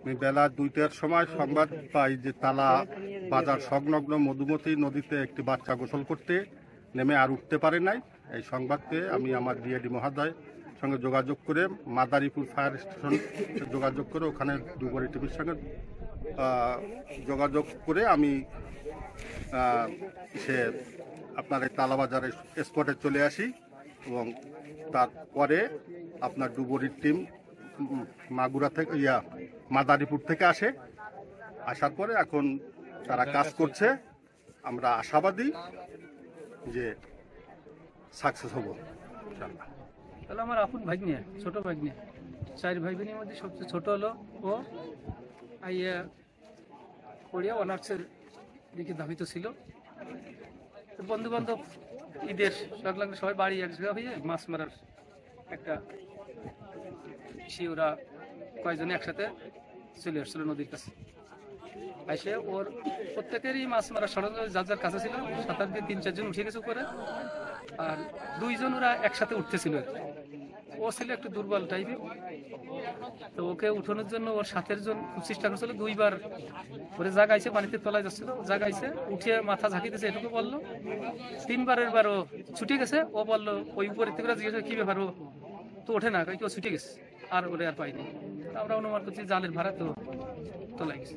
আমি বেলা 2টার সময় সংবাদ পাই যে তালা বাজার সংলগ্ন মধুমতি নদীতে একটি বাচ্চা গোসল করতে নেমে আর উঠতে পারে নাই। এই সংবাদ পেয়ে আমি আমার ডিএডি মহোদয় সঙ্গে যোগাযোগ করে মাদারীপুর ফায়ার স্টেশন যোগাযোগ করে ওখানে ডুবুরি টিভির সঙ্গে যোগাযোগ করে আমি আপনার এই তালাবাজারের স্পটে চলে আসি এবং তারপরে আপনার ডুবুরির টিম মাগুরা থেকে মাদারীপুর থেকে আসার পরে এখন তারা কাজ করছে। আমরা আশাবাদী যে সাকসেস হব ইনশাআল্লাহ। তাহলে আমার আপন ভাগ্নে, ছোট ভাগ্নে, 4 ভাই বোনের মধ্যে সবচেয়ে ছোট হলো ও। আইয়া পড়িয়া অনার্সের দিকে ধাবিত ছিল। বন্ধু বান্ধব ঈদের সংলগ্ন সবাই বাড়ি এক জায়গা হয়ে মাছ মারার একটা ওরা কয়েকজনে একসাথে চলে আসছিল নদীর কাছে। এসে ওর প্রত্যেকেরই মাছ মারার সরঞ্জাম যার যার কাছে ছিল। সাঁতার দিয়ে 3-4 জন উঠে গেছে উপরে, আর 2 জন ওরা একসাথে উঠতেছিল। ও ছিল একটু দুর্বল টাইপের, তো ওকে উঠানোর জন্য ওর সাথের জন খুব চেষ্টা করছিল। 2 বার ওরে জাগাইছে, পানিতে তলায় যাচ্ছিল, জাগাইছে, উঠে মাথা ঝাঁকিতেছে, এটুকু বললো। 3 বারের বার ও ছুটে গেছে। ও বললো ওই উপরের থেকে জিজ্ঞেস কি ব্যাপার, ও তো ওঠে না, কেউ ছুটে গেছে, আর ওরে আর পাইনি। আমরা অনুমান করছি জালের ভাড়া তো তলায় গেছে।